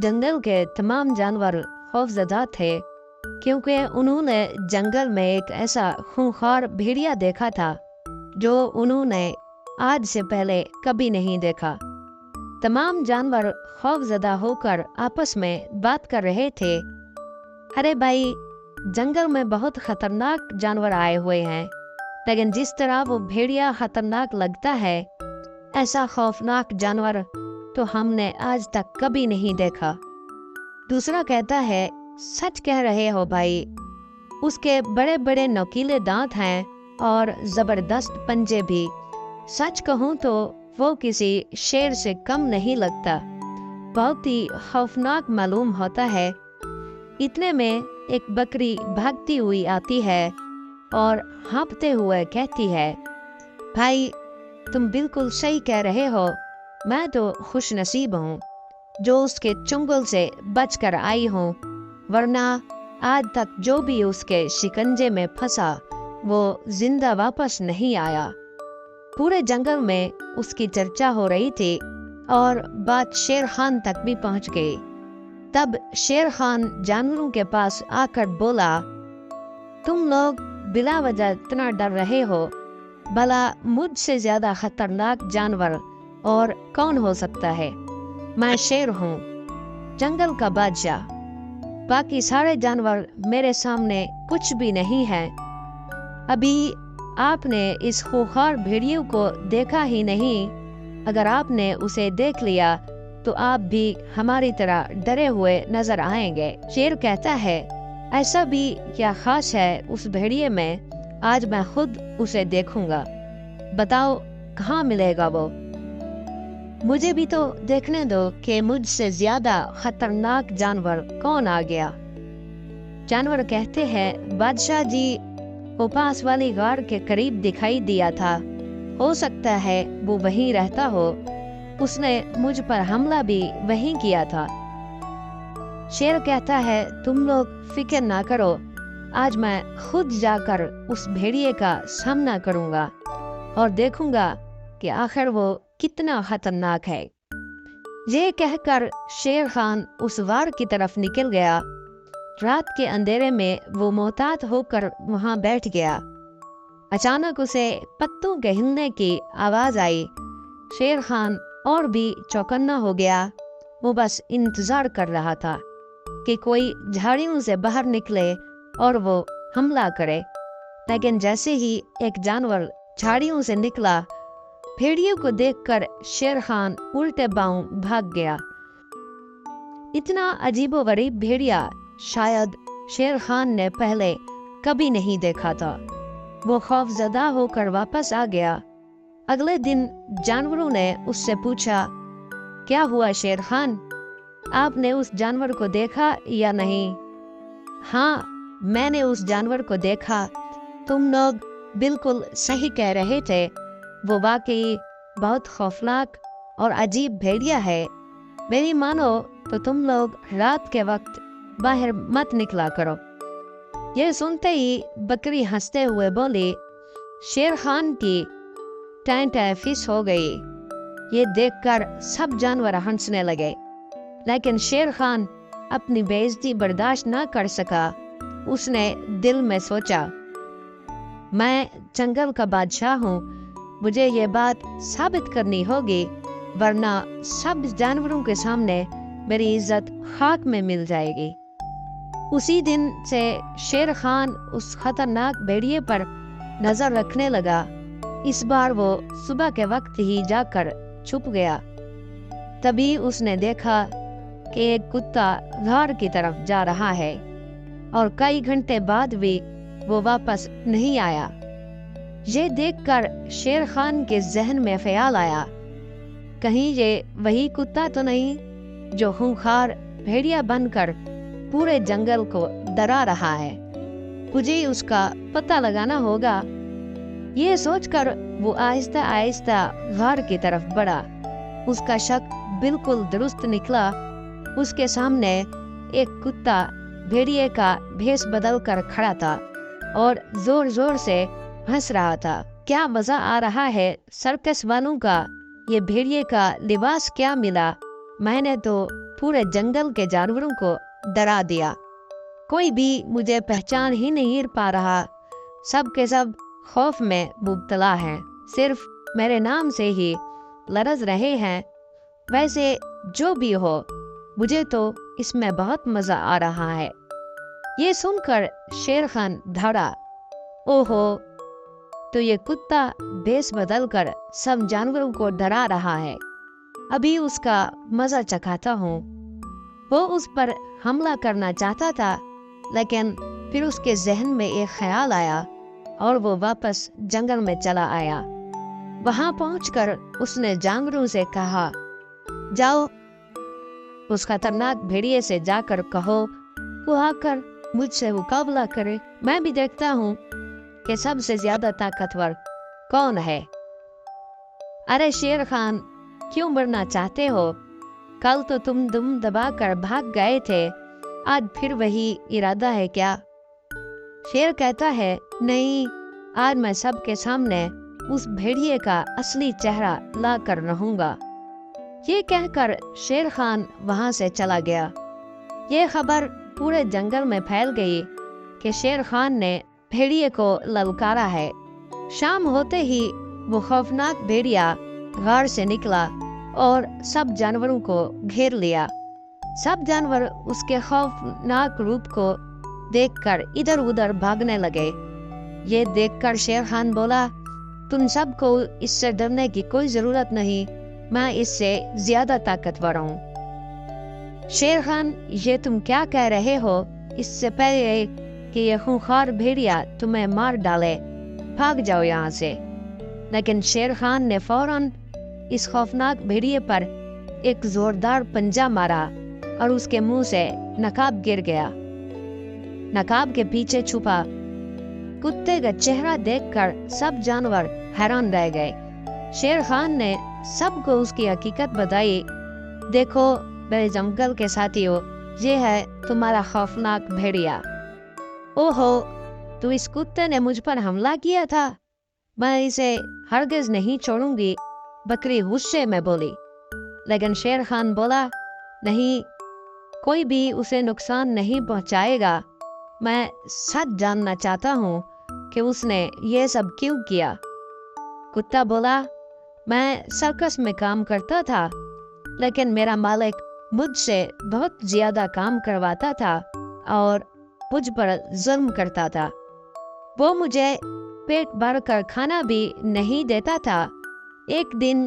जंगल के तमाम जानवर खौफजदा थे, क्योंकि उन्होंने जंगल में एक ऐसा खूंखार भेड़िया देखा था जो उन्होंने आज से पहले कभी नहीं देखा। तमाम जानवर खौफजदा होकर आपस में बात कर रहे थे। अरे भाई, जंगल में बहुत खतरनाक जानवर आए हुए हैं, लेकिन जिस तरह वो भेड़िया खतरनाक लगता है, ऐसा खौफनाक जानवर तो हमने आज तक कभी नहीं देखा। दूसरा कहता है, सच कह रहे हो भाई, उसके बड़े बड़े नुकीले दांत हैं और जबरदस्त पंजे भी। सच कहूँ तो वो किसी शेर से कम नहीं लगता, बहुत ही खौफनाक मालूम होता है। इतने में एक बकरी भागती हुई आती है और हाँफते हुए कहती है, भाई तुम बिल्कुल सही कह रहे हो, मैं तो खुश नसीब हूँ जो उसके चुंगल से बचकर आई हूँ, वरना आज तक जो भी उसके शिकंजे में फंसा वो जिंदा वापस नहीं आया। पूरे जंगल में उसकी चर्चा हो रही थी और बात शेर खान तक भी पहुंच गई। तब शेर खान जानवरों के पास आकर बोला, तुम लोग बिला वजह इतना डर रहे हो, भला मुझसे ज्यादा खतरनाक जानवर और कौन हो सकता है? मैं शेर हूँ, जंगल का बादशाह। बाकी सारे जानवर मेरे सामने कुछ भी नहीं है। अभी आपने इस खूंखार भेड़िए को देखा ही नहीं, अगर आपने उसे देख लिया तो आप भी हमारी तरह डरे हुए नजर आएंगे। शेर कहता है, ऐसा भी क्या खास है उस भेड़िए में, आज मैं खुद उसे देखूंगा। बताओ कहाँ मिलेगा वो? मुझे भी तो देखने दो कि मुझसे ज्यादा खतरनाक जानवर कौन आ गया। जानवर कहते हैं, बादशाह जी को पास वाली गार के करीब दिखाई दिया था, हो सकता है वो वहीं रहता हो, उसने मुझ पर हमला भी वहीं किया था। शेर कहता है, तुम लोग फिक्र ना करो, आज मैं खुद जाकर उस भेड़िए का सामना करूंगा और देखूंगा कि आखिर वो कितना खतरनाक है। ये कहकर शेर खान उस वार की तरफ निकल गया। रात के अंधेरे में वो मोहतात होकर वहां बैठ गया। अचानक उसे पत्तों के हिलने की आवाज आई। शेर खान और भी चौकन्ना हो गया। वो बस इंतजार कर रहा था कि कोई झाड़ियों से बाहर निकले और वो हमला करे, लेकिन जैसे ही एक जानवर झाड़ियों से निकला, भेड़ियों को देखकर शेर खान उल्टे पांव भाग गया। इतना अजीबोगरीब भेड़िया शायद शेर खान ने पहले कभी नहीं देखा था। वो खौफजदा होकर वापस आ गया। अगले दिन जानवरों ने उससे पूछा, क्या हुआ शेर खान, आपने उस जानवर को देखा या नहीं? हाँ, मैंने उस जानवर को देखा, तुम लोग बिल्कुल सही कह रहे थे, वो वाकई बहुत खौफनाक और अजीब भेड़िया है। मेरी मानो तो तुम लोग रात के वक्त बाहर मत निकला करो। यह सुनते ही बकरी हंसते हुए बोली, शेर खान की टैंट फिस हो गई। ये देखकर सब जानवर हंसने लगे, लेकिन शेर खान अपनी बेइज्जती बर्दाश्त न कर सका। उसने दिल में सोचा, मैं जंगल का बादशाह हूँ, मुझे ये बात साबित करनी होगी, वरना सब जानवरों के सामने मेरी इज्जत खाक में मिल जाएगी। उसी दिन से शेर खान उस खतरनाक भेड़िए पर नजर रखने लगा। इस बार वो सुबह के वक्त ही जाकर छुप गया। तभी उसने देखा कि एक कुत्ता घर की तरफ जा रहा है और कई घंटे बाद भी वो वापस नहीं आया। ये देखकर शेर खान के जहन में ख्याल आया, कहीं ये वही कुत्ता तो नहीं जो खूंखार भेड़िया बनकर पूरे जंगल को डरा रहा है। मुझे उसका पता लगाना होगा। ये सोचकर वो आहिस्ता आहिस्ता घर की तरफ बढ़ा। उसका शक बिल्कुल दुरुस्त निकला। उसके सामने एक कुत्ता भेड़िए का भेष बदल कर खड़ा था और जोर जोर से हंस रहा था। क्या मजा आ रहा है सर्कस वालों का, ये भेड़िए का लिबास क्या मिला, میں نے تو پورے جنگل کے جانوروں کو ڈرا دیا. کوئی بھی مجھے پہچان ہی نہیں پا رہا. سب کے سب خوف میں مبتلا ہیں. صرف میرے نام سے ہی لرز رہے ہیں. ویسے جو بھی ہو مجھے تو اس میں بہت مزہ آ رہا ہے. یہ سن کر شیر خان دھڑا. اوہو، تو یہ کتا بیس بدل کر سب جانوروں کو ڈرا رہا ہے. ابھی اس کا مزہ چکھاتا ہوں. وہ اس پر حملہ کرنا چاہتا تھا، لیکن پھر اس کے ذہن میں ایک خیال آیا اور وہ واپس جنگل میں چلا آیا. وہاں پہنچ کر اس نے جانوروں سے کہا، جاؤ اس خطرناک بھیڑیے سے جا کر کہو وہ آ کر مجھ سے مقابلہ کرے. میں بھی دیکھتا ہوں کہ سب سے زیادہ طاقتور کون ہے. ارے شیر خان، کیوں مرنا چاہتے ہو؟ کل تو تم دم دبا کر بھاگ گئے تھے. آج پھر وہی ارادہ ہے کیا؟ شیر کہتا ہے، نہیں، آج میں سب کے سامنے اس بھیڑیے کا اصلی چہرہ لا کر رہوں گا. یہ کہہ کر شیر خان وہاں سے چلا گیا. یہ خبر پورے جنگل میں پھیل گئی کہ شیر خان نے بھیڑیے کو للکارا ہے. شام ہوتے ہی وہ خوفناک بھیڑیا غار سے نکلا اور سب جانوروں کو گھیر لیا. سب جانور اس کے خوفناک روپ کو دیکھ کر ادھر ادھر بھاگنے لگے. یہ دیکھ کر شیر خان بولا، تم سب کو اس سے ڈرنے کی کوئی ضرورت نہیں. میں اس سے زیادہ طاقتور ہوں. شیر خان، یہ تم کیا کہہ رہے ہو؟ اس سے پہلے کہ یہ خونخوار بھیڑیا تمہیں مار ڈالے، بھاگ جاؤ یہاں سے. لیکن شیر خان نے فوراً اس خوفناک بھیڑیے پر ایک زوردار پنجہ مارا اور اس کے منہ سے نقاب گر گیا. نقاب کے پیچھے چھپا کتے کا چہرہ دیکھ کر سب جانور حیران رہ گئے. شیر خان نے سب کو اس کی حقیقت بتائی. دیکھو میرے جنگل کے ساتھیوں، یہ ہے تمہارا خوفناک بھیڑیا. اوہو، تو اس کتے نے مجھ پر حملہ کیا تھا. میں اسے ہرگز نہیں چھوڑوں گی، بکری غصے میں بولی. لیکن شیر خان بولا، نہیں، کوئی بھی اسے نقصان نہیں پہنچائے گا. میں سچ جاننا چاہتا ہوں کہ اس نے یہ سب کیوں کیا. کتا بولا، میں سرکس میں کام کرتا تھا، لیکن میرا مالک مجھ سے بہت زیادہ کام کرواتا تھا اور مجھ پر ظلم کرتا تھا. وہ مجھے پیٹ بھر کر کھانا بھی نہیں دیتا تھا. ایک دن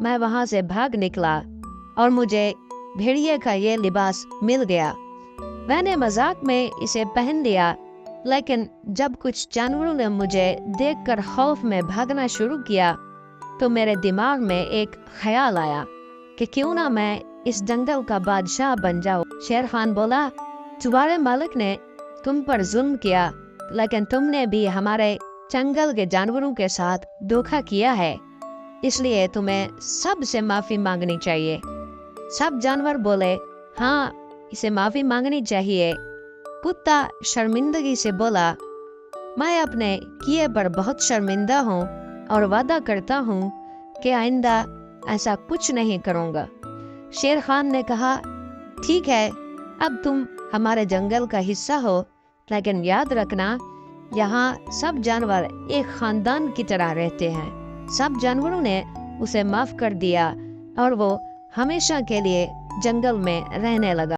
میں وہاں سے بھاگ نکلا اور مجھے بھیڑیے کا یہ لباس مل گیا. میں نے مذاق میں اسے پہن لیا، لیکن جب کچھ جانوروں نے مجھے دیکھ کر خوف میں بھاگنا شروع کیا تو میرے دماغ میں ایک خیال آیا کہ کیوں نہ میں اس جنگل کا بادشاہ بن جاؤں. شیر خان بولا، تمہارے مالک نے تم پر ظلم کیا، لیکن تم نے بھی ہمارے جنگل کے جانوروں کے ساتھ دھوکا کیا ہے، اس لیے تمہیں سب سے معافی مانگنی چاہیے. سب جانور بولے، ہاں، اسے معافی مانگنی چاہیے. کتا شرمندگی سے بولا، میں اپنے کیے پر بہت شرمندہ ہوں اور وعدہ کرتا ہوں کہ آئندہ ایسا کچھ نہیں کروں گا. شیر خان نے کہا، ٹھیک ہے، اب تم ہمارے جنگل کا حصہ ہو، لیکن یاد رکھنا یہاں سب جانور ایک خاندان کی طرح رہتے ہیں. سب جانوروں نے اسے معاف کر دیا اور وہ ہمیشہ کے لیے جنگل میں رہنے لگا.